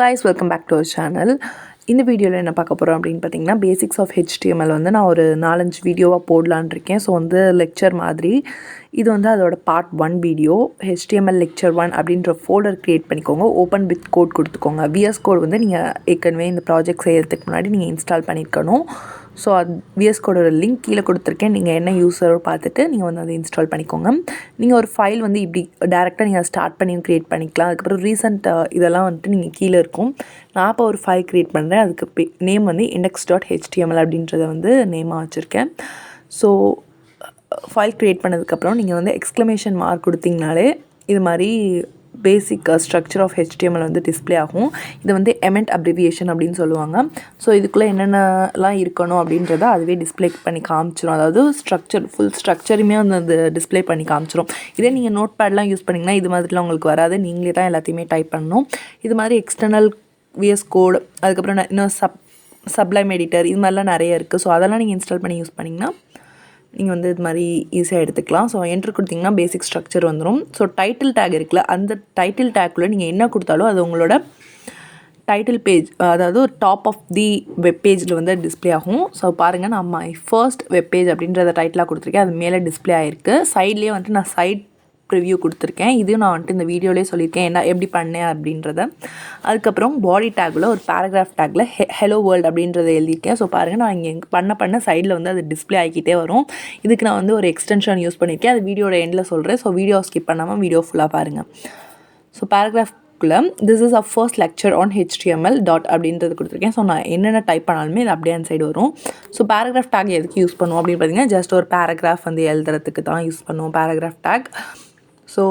guys, welcome back to our channel. இந்த வீடியோவில் என்ன பார்க்க போகிறோம் அப்படின்னு பார்த்தீங்கன்னா பேசிக்ஸ் ஆஃப் HTML வந்து நான் ஒரு 4-5 வீடியோவாக போடலான்னு இருக்கேன். ஸோ வந்து லெக்சர் மாதிரி இது வந்து அதோட பார்ட் 1 வீடியோ. HTML லெக்சர் 1 அப்படின்ற ஃபோல்டர் க்ரியேட் பண்ணிக்கோங்க. ஓப்பன் வித் கோட் கொடுத்துக்கோங்க. vscode வந்து நீங்கள் ஏற்கனவே இந்த ப்ராஜெக்ட் செய்கிறதுக்கு முன்னாடி நீங்கள் இன்ஸ்டால் பண்ணியிருக்கணும். ஸோ அது vscodeோட லிங்க் கீழே கொடுத்துருக்கேன். நீங்கள் என்ன யூஸரோ பார்த்துட்டு நீங்கள் வந்து அதை இன்ஸ்டால் பண்ணிக்கோங்க. நீங்கள் ஒரு ஃபைல் வந்து இப்படி டேரெக்டாக நீங்கள் ஸ்டார்ட் பண்ணி க்ரியேட் பண்ணிக்கலாம். அதுக்கப்புறம் ரீசெண்ட் இதெல்லாம் வந்துட்டு நீங்கள் கீழே இருக்கும். நான் இப்போ ஒரு ஃபைல் க்ரியேட் பண்ணுறேன். அதுக்கு நேம் வந்து index.html அப்படின்றத வந்து நேமாக வச்சுருக்கேன். ஸோ ஃபைல் க்ரியேட் பண்ணதுக்கப்புறம் நீங்கள் வந்து எக்ஸ்க்ளமேஷன் மார்க் கொடுத்தீங்கனாலே இது மாதிரி பேசிக் ஸ்ட்ரக்சர் ஆஃப் HTML வந்து டிஸ்பிளே ஆகும். இது வந்து எமெண்ட் அப்ரிவியேஷன் அப்படின்னு சொல்லுவாங்க. ஸோ இதுக்குள்ளே என்னென்னலாம் இருக்கணும் அப்படின்றத அதுவே டிஸ்பிளே பண்ணி காமிச்சிடும். அதாவது ஃபுல் ஸ்ட்ரக்சருமே வந்து அது டிஸ்பிளே பண்ணி காமிச்சிடும். இதே நீங்கள் நோட் பேட்லாம் யூஸ் பண்ணிங்கன்னா இது மாதிரிலாம் உங்களுக்கு வராது. நீங்களே தான் எல்லாத்தையுமே டைப் பண்ணணும். இது மாதிரி எக்ஸ்டர்னல் vscode, அதுக்கப்புறம் இன்னும் சப்ளைம் எடிட்டர், இது மாதிரிலாம் நிறைய இருக்குது. ஸோ அதெல்லாம் நீங்கள் இன்ஸ்டால் பண்ணி யூஸ் பண்ணிங்கன்னா நீங்கள் வந்து இது மாதிரி ஈஸியாக எடுத்துக்கலாம். ஸோ என்ட்ரு கொடுத்திங்கன்னா பேசிக் ஸ்ட்ரக்சர் வந்துடும். ஸோ டைட்டில் டேக் இருக்குல்ல, அந்த டைட்டில் டேக்குள்ளே நீங்கள் என்ன கொடுத்தாலும் அது உங்களோட டைட்டில் பேஜ், அதாவது ஒரு டாப் ஆஃப் தி வெப் பேஜில் வந்து டிஸ்பிளே ஆகும். ஸோ பாருங்கள், நான் மை ஃபர்ஸ்ட் வெப் பேஜ் அப்படின்றத டைட்டிலாக கொடுத்துருக்கேன். அது மேலே டிஸ்பிளே ஆகிருக்கு. சைட்லேயே வந்துட்டு நான் சைட் ப்ரிவ்யூ கொடுத்துருக்கேன். இதையும் நான் வந்துட்டு இந்த வீடியோலேயே சொல்லியிருக்கேன் என்ன எப்படி பண்ணேன் அப்படின்றத. அதுக்கப்புறம் பாடி டேக்கில் ஒரு பேராகிராஃப் டேக்கில் ஹலோ வேர்ல்டு அப்படின்றத எழுதியிருக்கேன். ஸோ பாருங்கள், நான் இங்கே பண்ண சைடில் வந்து அது டிஸ்பிளே ஆகிக்கிட்டே வரும். இதுக்கு நான் வந்து ஒரு எக்ஸ்டென்ஷன் யூஸ் பண்ணியிருக்கேன். அது வீடியோட எண்டில் சொல்கிறேன். ஸோ வீடியோ ஸ்கிப் பண்ணாமல் வீடியோ ஃபுல்லாக பாருங்கள். ஸோ பேராகிராஃப்குள்ளே this is a first lecture on HTML அப்படின்றது கொடுத்துருக்கேன். ஸோ நான் என்னென்ன டைப் பண்ணாலுமே இது அப்படியே அந்த சைடு வரும். ஸோ பேராகிராஃப் டேக் எதுக்கு யூஸ் பண்ணுவோம் அப்படின்னு பார்த்தீங்கன்னா ஜஸ்ட் ஒரு பேராகிராஃப் வந்து எழுதுறதுக்கு தான் யூஸ் பண்ணுவோம் பேராகிராஃப் டேக். ஸோ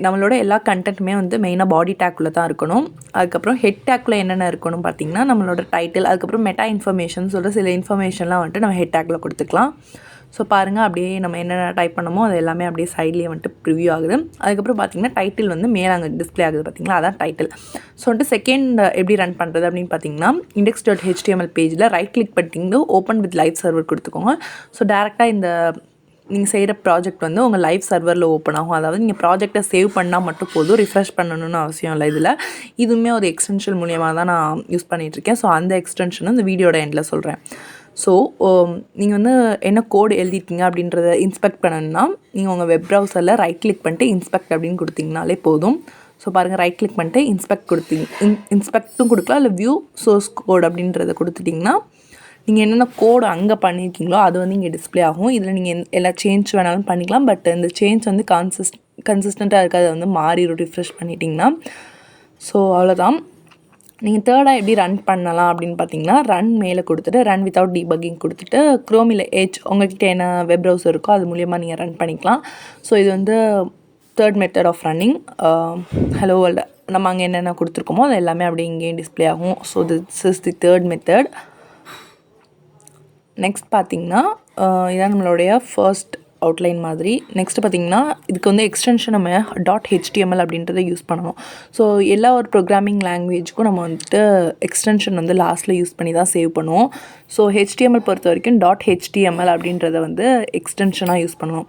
நம்மளோட எல்லா கண்டென்ட்டுமே வந்து மெயினாக பாடி டேக்குள்ளே தான் இருக்கணும். அதுக்கப்புறம் ஹெட் டேக்கில் என்னென்ன இருக்கணும் பார்த்திங்கன்னா நம்மளோட டைட்டில், அதுக்கப்புறம் மெட்டா இன்ஃபர்மேஷன் சொல்கிற சில இன்ஃபர்மேஷன்லாம் வந்துட்டு நம்ம ஹெட் டேக்கில் கொடுத்துக்கலாம். ஸோ பாருங்கள், அப்படியே நம்ம என்னென்ன டைப் பண்ணமோ அது எல்லாமே அப்படியே சைட்லேயே வந்துட்டு ப்ரிவ்யூ ஆகுது. அதுக்கப்புறம் பார்த்திங்கன்னா டைட்டில் வந்து மேலே அங்கே டிஸ்பிளே ஆகுது பார்த்திங்களா, அதான் டைட்டில். ஸோ வந்துட்டு செகண்ட் எப்படி ரன் பண்ணுறது அப்படின்னு பார்த்திங்கன்னா index.html பேஜில் ரைட் கிளிக் பண்ணிட்டு ஓப்பன் வித் லைவ் சர்வர் கொடுத்துக்கோங்க. ஸோ டேரெக்டாக இந்த நீங்கள் செய்கிற ப்ராஜெக்ட் வந்து உங்கள் லைவ் சர்வரில் ஓப்பன் ஆகும். அதாவது நீங்கள் ப்ராஜெக்டை சேவ் பண்ணால் மட்டும் போதும், ரிஃப்ரெஷ் பண்ணணும்னு அவசியம் இல்லை. இதில் இதுவுமே ஒரு எக்ஸ்டென்ஷன் மூலியமாக தான் நான் யூஸ் பண்ணிகிட்ருக்கேன். ஸோ அந்த எக்ஸ்டென்ஷனும் இந்த வீடியோட எண்டில் சொல்கிறேன். ஸோ நீங்கள் வந்து என்ன கோடு எழுதிட்டீங்க அப்படின்றத இன்ஸ்பெக்ட் பண்ணணும்னா நீங்கள் உங்கள் வெப் ப்ரௌசரில் ரைட் கிளிக் பண்ணிட்டு இன்ஸ்பெக்ட் அப்படின்னு கொடுத்தீங்கனாலே போதும். ஸோ பாருங்கள், ரைட் கிளிக் பண்ணிட்டு இன்ஸ்பெக்ட்டும் கொடுக்கலாம், இல்லை வியூ சோர்ஸ் கோட் அப்படின்றத கொடுத்துட்டிங்கன்னா நீங்கள் என்னென்ன கோடு அங்கே பண்ணியிருக்கீங்களோ அது வந்து இங்கே டிஸ்பிளே ஆகும். இதில் நீங்கள் எல்லா சேஞ்ச் வேணாலும் பண்ணிக்கலாம். பட் இந்த சேஞ்ச் வந்து கன்சிஸ்டண்ட்டாக இருக்காது, அதை வந்து மாறிடும் ரிஃப்ரெஷ் பண்ணிட்டீங்கன்னா. ஸோ அவ்வளோதான். நீங்கள் தேர்டாக எப்படி ரன் பண்ணலாம் அப்படின்னு பார்த்தீங்கன்னா ரன் மேலே கொடுத்துட்டு ரன் வித்தவுட் டீபக்கிங் கொடுத்துட்டு க்ரோமில் உங்கள்கிட்ட என்ன வெப் ப்ரௌசர் இருக்கோ அது மூலியமாக நீங்கள் ரன் பண்ணிக்கலாம். ஸோ இது வந்து third method of running. Hello world நம்ம அங்கே என்னென்ன கொடுத்துருக்கோமோ அது எல்லாமே அப்படியே இங்கேயும் டிஸ்பிளே ஆகும். So this is the third method. Next பார்த்திங்கன்னா இதான் நம்மளுடைய ஃபர்ஸ்ட் அவுட்லைன் மாதிரி. நெக்ஸ்ட்டு பார்த்திங்கன்னா இதுக்கு வந்து எக்ஸ்டென்ஷன் நம்ம .html அப்படின்றத யூஸ் பண்ணணும். ஸோ எல்லா ஒரு ப்ரோக்ராமிங் லாங்குவேஜுக்கும் நம்ம வந்துட்டு எக்ஸ்டென்ஷன் வந்து லாஸ்ட்டில் யூஸ் பண்ணி தான் சேவ் பண்ணுவோம். ஸோ HTML பொறுத்த வரைக்கும் .html அப்படின்றத வந்து எக்ஸ்டென்ஷனாக யூஸ் பண்ணுவோம்.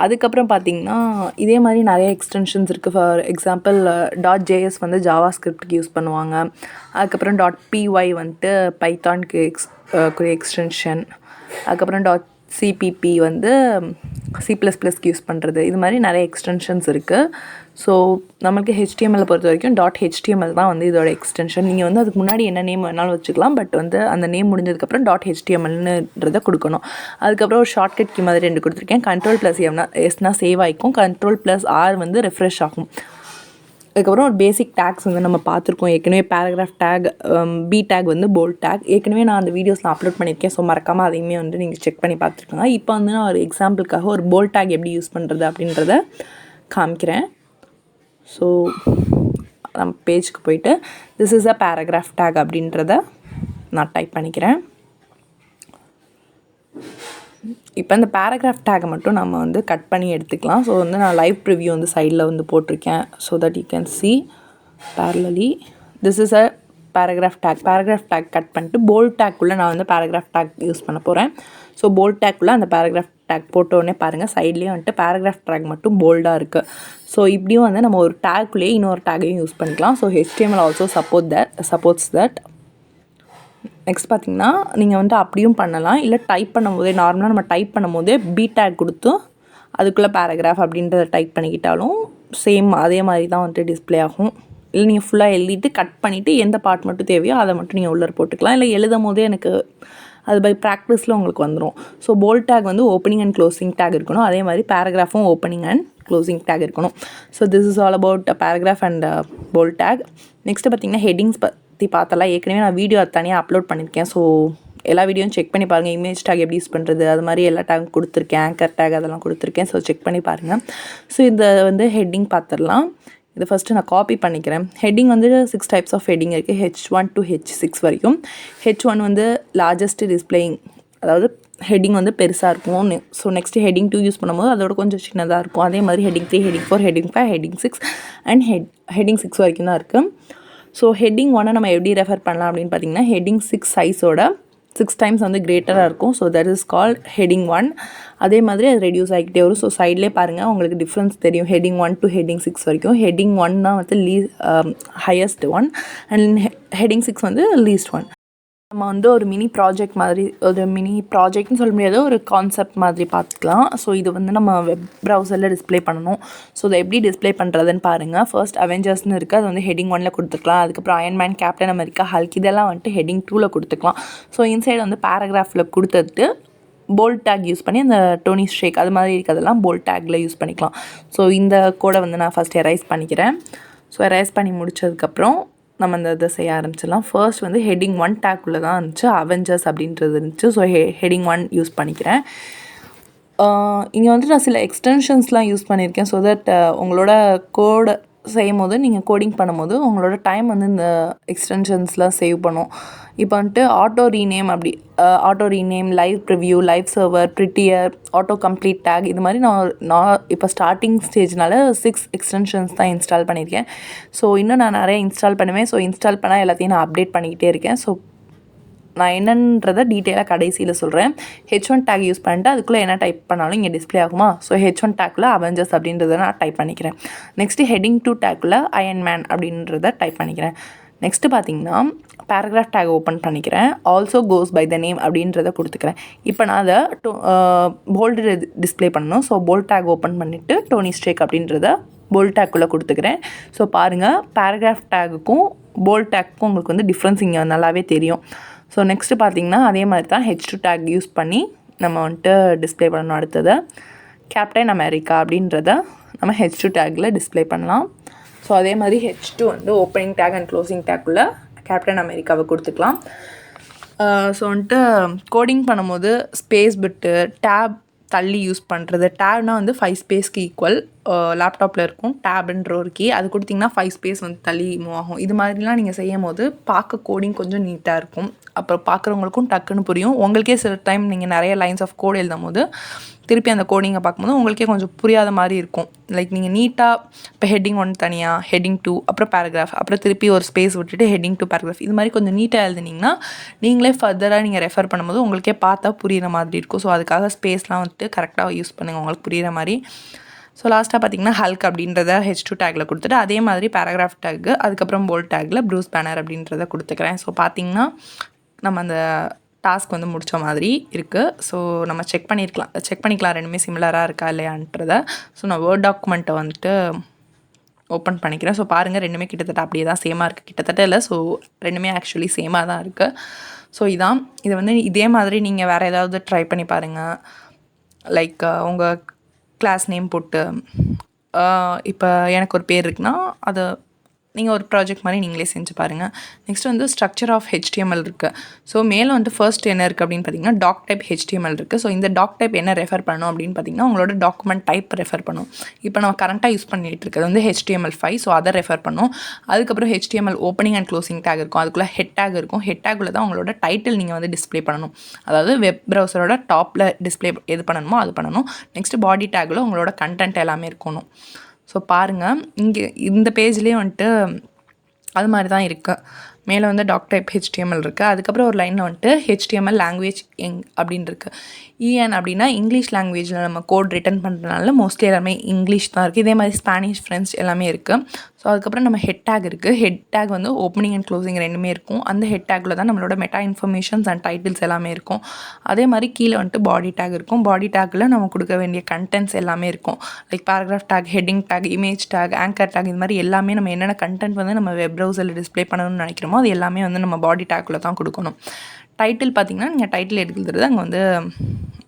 அதுக்கப்புறம் பார்த்திங்கன்னா இதே மாதிரி நிறைய எக்ஸ்டென்ஷன்ஸ் இருக்குது. ஃபார் எக்ஸாம்பிள் .js வந்து ஜாவா ஸ்கிரிப்டுக்கு யூஸ் பண்ணுவாங்க. அதுக்கப்புறம் .py வந்துட்டு பைத்தானுக்கு எக்ஸ்டென்ஷன். அதுக்கப்புறம் .cpp வந்து C++க்கு யூஸ் பண்ணுறது. இது மாதிரி நிறைய எக்ஸ்டென்ஷன்ஸ் இருக்குது. ஸோ நமக்கு HTML பொறுத்த வரைக்கும் .html தான் வந்து இதோட எக்ஸ்டென்ஷன். நீங்கள் வந்து அதுக்கு முன்னாடி என்ன நேம் வேணாலும் வச்சுக்கலாம். பட் வந்து அந்த நேம் முடிஞ்சதுக்கப்புறம் .htmlன்றதை கொடுக்கணும். அதுக்கப்புறம் ஒரு ஷார்ட்கட் கீ மாதிரி 2 கொடுத்துருக்கேன். Ctrl+Sனா சேவ் ஆகிக்கும், Ctrl+R வந்து ரெஃப்ரெஷ் ஆகும். அதுக்கப்புறம் ஒரு பேசிக் டேக்ஸ் வந்து நம்ம பார்த்துருக்கோம் ஏற்கனவே. பேராகிராஃப் டேக், பி டேக் வந்து போல்ட் டேக் ஏற்கனவே நான் அந்த வீடியோஸில் அப்லோட் பண்ணியிருக்கேன். ஸோ மறக்காமல் அதையுமே வந்து நீங்கள் செக் பண்ணி பார்த்துருக்கோங்க. இப்போ வந்து நான் ஒரு எக்ஸாம்பிளுக்காக ஒரு போல்ட் டேக் எப்படி யூஸ் பண்ணுறது அப்படின்றத காமிக்கிறேன். ஸோ நம்ம பேஜுக்கு போயிட்டு this is a paragraph take அப்படின்றத நான் டைப் பண்ணிக்கிறேன். இப்போ இந்த பேராகிராஃப் டேக்கை மட்டும் நம்ம வந்து கட் பண்ணி எடுத்துக்கலாம். ஸோ வந்து நான் லைவ் ப்ரிவ்யூ வந்து சைடில் வந்து போட்டிருக்கேன். So that you can see parallelly. This is a paragraph take cut பண்ணிட்டு போல்ட் டேக்குள்ளே நான் வந்து பேராகிராஃப் டேக் யூஸ் பண்ண போகிறேன். ஸோ போல்ட் டேக்குள்ளே அந்த பேராகிராஃப் டேக் போட்டோடனே பாருங்கள் சைட்லேயே வந்துட்டு பேராகிராஃப் டேக் மட்டும் போல்டாக இருக்குது. ஸோ இப்படியும் வந்து நம்ம ஒரு டேக்குள்ளேயே இன்னொரு டேக்கையும் யூஸ் பண்ணிக்கலாம். So HTML also supports that. Next பார்த்திங்கன்னா நீங்கள் வந்து அப்படியும் பண்ணலாம், இல்லை டைப் பண்ணும்போதே நார்மலாக நம்ம டைப் பண்ணும்போதே டேக் கொடுத்து அதுக்குள்ளே பேராகிராஃப் அப்படின்றத டைப் பண்ணிக்கிட்டாலும் சேம் அதே மாதிரி தான் வந்துட்டு டிஸ்பிளே ஆகும். இல்லை நீங்கள் ஃபுல்லாக எழுதிட்டு கட் பண்ணிவிட்டு எந்த பார்ட் மட்டும் தேவையோ அதை மட்டும் நீங்கள் உள்ளே போட்டுக்கலாம். இல்லை எழுதும் போதே எனக்கு அது பை ப்ராக்டிஸில் உங்களுக்கு வந்துடும். ஸோ போல்ட் டேக் வந்து ஓப்பனிங் அண்ட் க்ளோசிங் டேக் இருக்கணும். அதே மாதிரி பேராகிராஃபும் ஓப்பனிங் அண்ட் க்ளோசிங் டேக் இருக்கணும். So this is all about paragraph and bold tag. Next பார்த்திங்கன்னா ஹெட்டிங்ஸ் பற்றி பார்த்தலாம். ஏற்கனவே நான் வீடியோ தனியாக அப்லோட் பண்ணியிருக்கேன். ஸோ எல்லா வீடியோவும் செக் பண்ணி பாருங்கள். இமேஜ் டேக் எப்படி யூஸ் பண்ணுறது அது மாதிரி எல்லா டேக் கொடுத்துருக்கேன், ஆங்கர் டேக் அதெல்லாம் கொடுத்துருக்கேன். ஸோ செக் பண்ணி பாருங்கள். ஸோ இந்த வந்து ஹெட்டிங் பார்த்துடலாம். இதை ஃபஸ்ட்டு நான் காப்பி பண்ணிக்கிறேன். ஹெட்டிங் வந்து 6 டைப்ஸ் ஆஃப் ஹெட்டிங் இருக்குது, H1 to H6 வரைக்கும். H1 வந்து லார்ஜஸ்ட் டிஸ்பிளேயிங், அதாவது ஹெட்டிங் வந்து பெருசாக இருக்கும். ஸோ நெக்ஸ்ட்டு ஹெட்டிங் 2 யூஸ் பண்ணும்போது அதோட கொஞ்சம் சின்னதாக இருக்கும். அதே மாதிரி heading 3, heading 4, heading 5, heading 6 and heading 6 வரைக்கும் தான் இருக்குது. ஸோ ஹெட்டிங் 1 நம்ம எப்படி ரெஃபர் பண்ணலாம் அப்படின்னு பார்த்தீங்கன்னா ஹெட்டிங் 6 சைஸோட 6 டைம்ஸ் வந்து கிரேட்டராக இருக்கும். So that is called heading 1. அதே மாதிரி அது ரெடியூஸ் ஆகிக்கிட்டே வரும். ஸோ சைட்லேயே பாருங்கள் உங்களுக்கு டிஃப்ரென்ஸ் தெரியும். ஹெட்டிங் 1 to ஹெட்டிங் 6 வரைக்கும். ஹெட்டிங் 1 தான் வந்து ஹையஸ்ட் ஒன் அண்ட் ஹெட்டிங் 6 வந்து லீஸ்ட் ஒன். நம்ம வந்து ஒரு மினி ப்ராஜெக்ட்னு சொல்ல முடியாது, ஒரு கான்செப்ட் மாதிரி பார்த்துக்கலாம். ஸோ இது வந்து நம்ம வெப் ப்ரௌசரில் டிஸ்பிளே பண்ணணும். ஸோ இதை எப்படி டிஸ்பிளே பண்ணுறதுன்னு பாருங்கள். ஃபர்ஸ்ட் அவெஞ்சர்ஸ்னு இருக்குது, அது வந்து ஹெட்டிங் 1 கொடுத்துக்கலாம். அதுக்கப்புறம் அயன்மேன், கேப்டன் அமெரிக்கா, ஹல்க் இதெல்லாம் வந்துட்டு ஹெட்டிங் 2 கொடுத்துக்கலாம். ஸோ இன்சைடு வந்து பேராகிராஃபில் கொடுத்துட்டு போல்ட் டேக் யூஸ் பண்ணி அந்த டோனி ஸ்ட்ரேக் அது மாதிரி இருக்கிறதெல்லாம் போல்ட் டேக்கில் யூஸ் பண்ணிக்கலாம். ஸோ இந்த கோடை வந்து நான் ஃபஸ்ட் எரைஸ் பண்ணிக்கிறேன். ஸோ எரைஸ் பண்ணி முடித்ததுக்கப்புறம் நம்ம இந்த இதை செய்ய ஆரம்பிச்சிடலாம். ஃபர்ஸ்ட் வந்து ஹெட்டிங் 1 டேக்குள்ளே தான் இருந்துச்சு, அவெஞ்சர்ஸ் அப்படின்றது இருந்துச்சு. ஸோ ஹெட்டிங் 1 யூஸ் பண்ணிக்கிறேன். இங்கே வந்துட்டு நான் சில எக்ஸ்டென்ஷன்ஸ்லாம் யூஸ் பண்ணியிருக்கேன். ஸோ தட் உங்களோட கோடை செய்யும் போது நீங்கள் கோடிங் பண்ணும்போது உங்களோட டைம் வந்து இந்த எக்ஸ்டென்ஷன்ஸ்லாம் சேவ் பண்ணும். இப்போ வந்துட்டு auto rename, live preview, live server, prettier, auto complete tag இது மாதிரி நான் இப்போ ஸ்டார்டிங் ஸ்டேஜ்னால 6 எக்ஸ்டென்ஷன்ஸ் தான் இன்ஸ்டால் பண்ணியிருக்கேன். ஸோ இன்னும் நான் நிறைய இன்ஸ்டால் பண்ணுவேன். ஸோ இன்ஸ்டால் பண்ணால் எல்லாத்தையும் நான் அப்டேட் பண்ணிக்கிட்டே இருக்கேன். ஸோ நான் என்னன்றதை டீட்டெயிலாக கடைசியில் சொல்கிறேன். H1 டேக் யூஸ் பண்ணிட்டு அதுக்குள்ளே என்ன டைப் பண்ணாலும் இங்கே டிஸ்பிளே ஆகுமா. ஸோ H1 டேக்கில் அவெஞ்சர்ஸ் அப்படின்றத நான் டைப் பண்ணிக்கிறேன். நெக்ஸ்ட்டு ஹெட்டிங் 2 டேக்கில் அயன்மேன் அப்படின்றத டைப் பண்ணிக்கிறேன். நெக்ஸ்ட்டு பார்த்தீங்கன்னா பேராகிராஃப் டேக் ஓப்பன் பண்ணிக்கிறேன். Also goes by the name அப்படின்றத கொடுத்துக்கிறேன். இப்போ நான் அதை போல்டு டிஸ்பிளே பண்ணணும். ஸோ போல்ட் டேக் ஓப்பன் பண்ணிவிட்டு டோனி ஸ்ட்ரேக் அப்படின்றத போல்ட் டேக்குள்ளே கொடுத்துக்கிறேன். ஸோ பாருங்கள் பேராகிராஃப் டேக்குக்கும் போல்ட் டேக்குக்கும் உங்களுக்கு வந்து டிஃப்ரென்ஸ் இங்கே நல்லாவே தெரியும். ஸோ நெக்ஸ்ட்டு பார்த்திங்கன்னா அதே மாதிரி தான் H2 டேக் யூஸ் பண்ணி நம்ம வந்துட்டு டிஸ்பிளே பண்ணணும். அடுத்தது கேப்டன் அமெரிக்கா அப்படின்றத நம்ம H2 டேக்கில் டிஸ்பிளே பண்ணலாம். ஸோ அதே மாதிரி H2 வந்து ஓப்பனிங் டேக் அண்ட் க்ளோசிங் டேக்குள்ளே கேப்டன் அமெரிக்காவை கொடுத்துக்கலாம். ஸோ வந்துட்டு கோடிங் பண்ணும்போது ஸ்பேஸ் விட்டு டேப் தள்ளி யூஸ் பண்ணுறது. டேப்னால் வந்து 5 ஸ்பேஸ்க்கு ஈக்குவல். லேப்டாப்பில் இருக்கும் டேப்ன்ற ஒரு கீ, அது கொடுத்திங்கன்னா 5 ஸ்பேஸ் வந்து தள்ளி மூவ் ஆகும். இது மாதிரிலாம் நீங்கள் செய்யும் போது பார்க்க கோடிங் கொஞ்சம் நீட்டாக இருக்கும். அப்புறம் பார்க்குறவங்களுக்கும் டக்குன்னு புரியும். உங்களுக்கே சில டைம் நீங்கள் நிறைய லைன்ஸ் ஆஃப் கோட் எழுதும் போது திருப்பி அந்த கோடிங்கை பார்க்கும்போது உங்களுக்கே கொஞ்சம் புரியாத மாதிரி இருக்கும். லைக் நீங்கள் நீட்டாக இப்போ ஹெட்டிங் 1 தனியாக, ஹெட்டிங் 2 அப்புறம் பேராகிராஃப், அப்புறம் திருப்பி ஒரு ஸ்பேஸ் விட்டுட்டு ஹெட்டிங் 2 பேராகிராஃப் இது மாதிரி கொஞ்சம் நீட்டாக எழுதுனீங்கன்னா நீங்களே ஃபர்தராக நீங்கள் ரெஃபர் பண்ணும்போது உங்களுக்கே பார்த்தா புரிகிற மாதிரி இருக்கும். ஸோ அதுக்காக ஸ்பேஸ்லாம் வந்துட்டு கரெக்டாக யூஸ் பண்ணுங்கள் உங்களுக்கு புரிகிற மாதிரி. ஸோ லாஸ்ட்டாக பார்த்தீங்கன்னா ஹல்க் அப்படின்றத H2 டேக்கில் கொடுத்துட்டு அதே மாதிரி பேராகிராஃப் டேக்கு அதுக்கப்புறம் போல்ட் டேக்கில் ப்ரூஸ் பேனர் அப்படின்றத கொடுத்துக்கிறேன். ஸோ பார்த்திங்கன்னா நம்ம அந்த டாஸ்க் வந்து முடித்த மாதிரி இருக்குது. ஸோ நம்ம செக் பண்ணிக்கலாம் ரெண்டுமே சிமிலராக இருக்கா இல்லையான்றதை. ஸோ நான் வேர்ட் டாக்குமெண்ட்டை வந்துட்டு ஓப்பன் பண்ணிக்கிறேன். ஸோ பாருங்கள் ரெண்டுமே கிட்டத்தட்ட அப்படியே தான் சேமாக இருக்குது. கிட்டத்தட்ட இல்லை, ஸோ ரெண்டுமே ஆக்சுவலி சேமாக தான் இருக்குது. ஸோ இதை வந்து இதே மாதிரி நீங்கள் வேறு ஏதாவது ட்ரை பண்ணி பாருங்கள். லைக் உங்கள் கிளாஸ் நேம் போட்டு இப்போ எனக்கு ஒரு பேர் இருக்குன்னா அதை நீங்கள் ஒரு ப்ராஜெக்ட் மாதிரி நீங்களே செஞ்சு பாருங்கள். நெக்ஸ்ட் வந்து ஸ்ட்ரக்சர் ஆஃப் HTML இருக்குது. ஸோ மேலே வந்துட்டு ஃபர்ஸ்ட் என்ன இருக்குது அப்படின்னு பார்த்தீங்கன்னா டாக் டைப் HTML இருக்குது. ஸோ இந்த டாக் டைப் என்ன ரெஃபர் பண்ணணும் அப்படின்னு பார்த்தீங்கன்னா உங்களோட டாக்குமெண்ட் டைப் ரெஃபர் பண்ணும். இப்போ நம்ம கரண்ட்டாக யூஸ் பண்ணிகிட்டு இருக்கிறது வந்து HTML5. ஸோ அதை ரெஃபர் பண்ணும். அதுக்கப்புறம் HTML opening and closing take இருக்கும். அதுக்குள்ளே ஹெட் டேக் இருக்கும். ஹெட் டேக்குள்ளே தான் உங்களோட டைட்டில் நீங்கள் வந்து டிஸ்பிளே பண்ணணும். அதாவது வெப் ப்ரௌசரோட டாப்பில் டிஸ்பிளே எது பண்ணணுமோ அது பண்ணணும். நெக்ஸ்ட்டு பாடி டேக்கில் உங்களோட கண்டென்ட் எல்லாமே இருக்கணும். ஸோ பாருங்கள் இங்கே இந்த பேஜ்லேயே வந்துட்டு அது மாதிரி தான் இருக்குது. மேலே வந்து டாக் டைப் ஹெச்டிஎம்எல் இருக்குது. அதுக்கப்புறம் ஒரு லைனில் வந்துட்டு ஹெச்டிஎம்எல் லாங்குவேஜ் அப்படின்னு இருக்குது. EN அப்படின்னா இங்கிலீஷ் லாங்குவேஜில் நம்ம கோட் ரிட்டன் பண்ணுறதுனால மோஸ்ட்லி எல்லாமே இங்கிலீஷ் தான் இருக்குது. இதே மாதிரி ஸ்பானிஷ், ஃப்ரெஞ்ச் எல்லாமே இருக்குது. ஸோ அதுக்கப்புறம் நம்ம ஹெட் டேக் இருக்குது. ஹெட் டேக் வந்து ஓப்பனிங் அண்ட் க்ளோசிங் ரெண்டுமே இருக்கும். அந்த ஹெட் டேக்கில் தான் நம்மளோட மெட்டா இன்ஃபர்மேஷன்ஸ் அண்ட் டைட்டில்ஸ் எல்லாமே இருக்கும். அதே மாதிரி கீழே வந்துட்டு பாடி டேக் இருக்கும். பாடி டேக்கில் நம்ம கொடுக்க வேண்டிய கண்டென்ட்ஸ் எல்லாமே இருக்கும். Like paragraph tag, heading tag, image tag, anchor tag, இது மாதிரி எல்லாமே நம்ம என்னென்ன கண்டென்ட் வந்து நம்ம வெப் ப்ரௌசரில் டிஸ்ப்ளே பண்ணணும்னு நினைக்கிறோமோ அது எல்லாமே வந்து நம்ம பாடி டேக்கில் தான் கொடுக்கணும். டைட்டில் பார்த்திங்கன்னா நீங்கள் டைட்டில் எடுக்கிறது அங்கே வந்து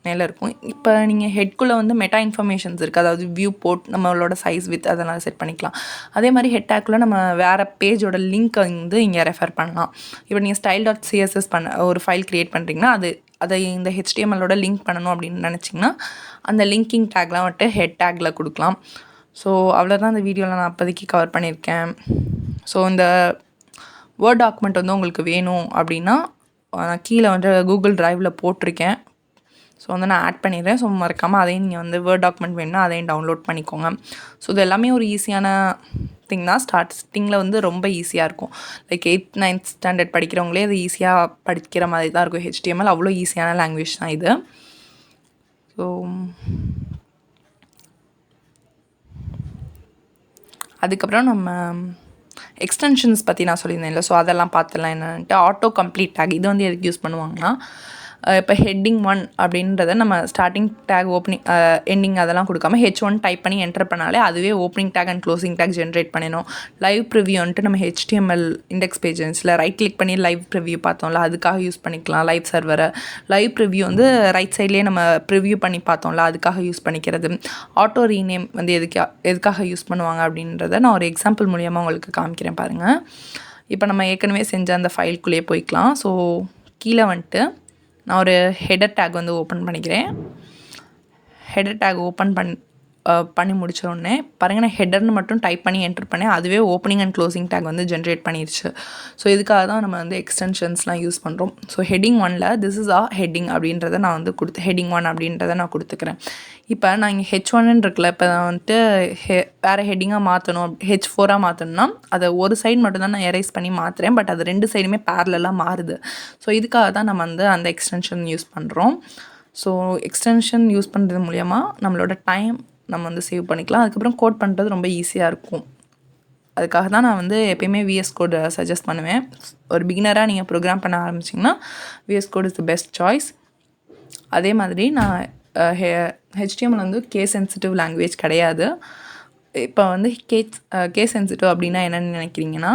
மேலே இருக்கும். இப்போ நீங்கள் ஹெட்குள்ளே வந்து மெட்டா இன்ஃபர்மேஷன்ஸ் இருக்குது. அதாவது வியூ போர்ட், நம்மளோட சைஸ், வித் அதெல்லாம் செட் பண்ணிக்கலாம். அதே மாதிரி ஹெட் டேக்கில் நம்ம வேறு பேஜோட லிங்க் வந்து இங்கே ரெஃபர் பண்ணலாம். இப்போ நீங்கள் style.css ஒரு ஃபைல் க்ரியேட் பண்ணுறீங்கன்னா அதை இந்த HTMLோட லிங்க் பண்ணணும் அப்படின்னு நினச்சிங்கன்னா அந்த லிங்கிங் டேக்லாம் வந்துட்டு ஹெட் டேக்கில் கொடுக்கலாம். ஸோ அவ்வளோதான் இந்த வீடியோவில் நான் அப்போதைக்கு கவர் பண்ணியிருக்கேன். ஸோ இந்த வேர்ட் டாக்குமெண்ட் வந்து உங்களுக்கு வேணும் அப்படின்னா நான் கீழே வந்து கூகுள் ட்ரைவில் போட்டிருக்கேன். ஸோ வந்து நான் ஆட் பண்ணிடுறேன். ஸோ மறக்காமல் அதையும் நீங்கள் வந்து வேர்ட் டாக்குமெண்ட் வேணும்னா அதையும் டவுன்லோட் பண்ணிக்கோங்க. ஸோ இது எல்லாமே ஒரு ஈஸியான திங் தான். ஸ்டார்டிங்கில் வந்து ரொம்ப ஈஸியாக இருக்கும். லைக் 8th 9th ஸ்டாண்டர்ட் படிக்கிறவங்களே அது ஈஸியாக படிக்கிற மாதிரி தான் இருக்கும். HTML அவ்வளோ ஈஸியான லாங்குவேஜ் தான் இது. ஸோ அதுக்கப்புறம் நம்ம எக்ஸ்டென்ஷன்ஸ் பற்றி நான் சொல்லியிருந்தேன்ல, ஸோ அதெல்லாம் பார்த்துலாம் என்னென்ட்டு ஆட்டோ கம்ப்ளீட் டேக் இது வந்து எதுக்கு யூஸ் பண்ணுவாங்கன்னா, இப்போ ஹெட்டிங் 1 அப்படின்றத நம்ம ஸ்டார்டிங் டேக், ஓப்பனிங், எண்டிங் அதெல்லாம் கொடுக்காம H1 டைப் பண்ணி என்டர் பண்ணாலே அதுவே opening tag and closing take generate பண்ணிடும். லைவ் ப்ரிவ்யூ வந்துட்டு நம்ம HTML இண்டெக்ஸ் பேஜஸில் ரைட் கிளிக் பண்ணி லைவ் ப்ரிவ்யூ பார்த்தோம்ல, அதுக்காக யூஸ் பண்ணிக்கலாம். லைவ் சர்வரை லைவ் ப்ரிவ்யூ வந்து ரைட் சைட்லேயே நம்ம ப்ரிவ்யூ பண்ணி பார்த்தோம்ல, அதுக்காக யூஸ் பண்ணிக்கிறது. ஆட்டோ ரீநேம் வந்து எதுக்காக யூஸ் பண்ணுவாங்க அப்படின்றத நான் ஒரு எக்ஸாம்பிள் மூலியமாக உங்களுக்கு காமிக்கிறேன் பாருங்கள். இப்போ நம்ம ஏற்கனவே செஞ்ச அந்த ஃபைல்குள்ளேயே போய்க்கலாம். ஸோ கீழே வந்துட்டு நான் ஒரு ஹெடர் டேக் வந்து ஓப்பன் பண்ணிக்கிறேன். ஹெடர் டேக் ஓப்பன் பண்ணி முடிச்ச உடனே பாருங்கள், நான் ஹெடர்னு மட்டும் டைப் பண்ணி என்டர் பண்ணேன். அதுவே ஓப்பனிங் அண்ட் க்ளோசிங் டேக் வந்து ஜென்ரேட் பண்ணிடுச்சு. ஸோ இதுக்காக தான் நம்ம வந்து எக்ஸ்டென்ஷன்ஸ்லாம் யூஸ் பண்ணுறோம். ஸோ ஹெட்டிங் 1ல் திஸ் இஸ் ஹெட்டிங் அப்படின்றத நான் வந்து ஹெட்டிங் 1 அப்படின்றத நான் கொடுத்துக்கிறேன். இப்போ நான் இங்கே H1 இருக்குல்ல, இப்போ நான் வந்துட்டு வேறு ஹெட்டிங்காக மாற்றணும், H4 மாற்றணும்னா அதை ஒரு சைடு மட்டும் தான் நான் எரேஸ் பண்ணி மாற்றுறேன். பட் அது ரெண்டு சைடுமே பேரலாக மாறுது. ஸோ இதுக்காக தான் நம்ம வந்து அந்த எக்ஸ்டென்ஷன் யூஸ் பண்ணுறோம். ஸோ எக்ஸ்டென்ஷன் யூஸ் பண்ணுறது மூலயமா நம்மளோட டைம் நம்ம வந்து சேவ் பண்ணிக்கலாம். அதுக்கப்புறம் கோட் பண்ணுறது ரொம்ப ஈஸியாக இருக்கும். அதுக்காக தான் நான் வந்து எப்பயுமே vscode சஜஸ்ட் பண்ணுவேன். ஒரு பிகினராக நீங்கள் ப்ரோக்ராம் பண்ண ஆரம்பிச்சிங்கன்னா vscode is the best choice. அதே மாதிரி நான் HTML வந்து கேஸ் சென்சிட்டிவ் லாங்குவேஜ் கிடையாது. இப்போ வந்து கேஸ் சென்சிட்டிவ் அப்படின்னா என்னென்னு நினைக்கிறீங்கன்னா,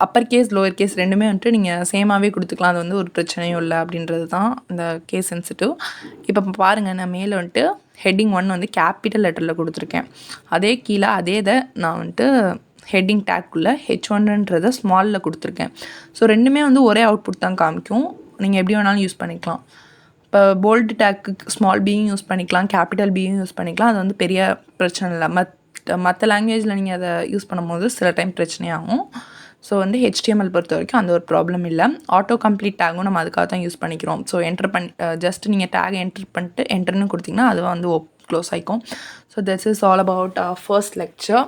அப்பர் கேஸ், லோவர் கேஸ் ரெண்டுமே வந்துட்டு நீங்கள் சேமாகவே கொடுத்துக்கலாம். அது வந்து ஒரு பிரச்சனையும் இல்லை அப்படின்றது தான் இந்த கேஸ் சென்சிட்டிவ். இப்போ பாருங்கள், நான் மேலே வந்துட்டு ஹெட்டிங் 1 வந்து கேபிட்டல் லெட்டரில் கொடுத்துருக்கேன். அதே கீழே அதே இதை நான் வந்துட்டு ஹெட்டிங் டேக்குள்ளே H1ன்றதை ஸ்மாலில் கொடுத்துருக்கேன். ஸோ ரெண்டுமே வந்து ஒரே அவுட்புட் தான் காமிக்கும். நீங்கள் எப்படி வேணாலும் யூஸ் பண்ணிக்கலாம். இப்போ போல்டு டேக்கு ஸ்மால் பியும் யூஸ் பண்ணிக்கலாம், கேபிட்டல் பியும் யூஸ் பண்ணிக்கலாம். அது வந்து பெரிய பிரச்சனை இல்லை. மற்ற லாங்குவேஜில் நீங்கள் அதை யூஸ் பண்ணும்போது சில டைம் பிரச்சனையாகும். ஸோ வந்து HTML பொறுத்த வரைக்கும் அந்த ஒரு ப்ராப்ளம் இல்லை. ஆட்டோ கம்ப்ளீட் டேக்கும் நம்ம அதுக்காக தான் யூஸ் பண்ணிக்கிறோம். ஸோ என்டர் பண்ணி ஜஸ்ட் நீங்கள் டேக் என்டர் பண்ணிட்டு என்டர்னு கொடுத்தீங்கன்னா அது வந்து க்ளோஸ் ஆகிக்கும். So this is all about first lecture.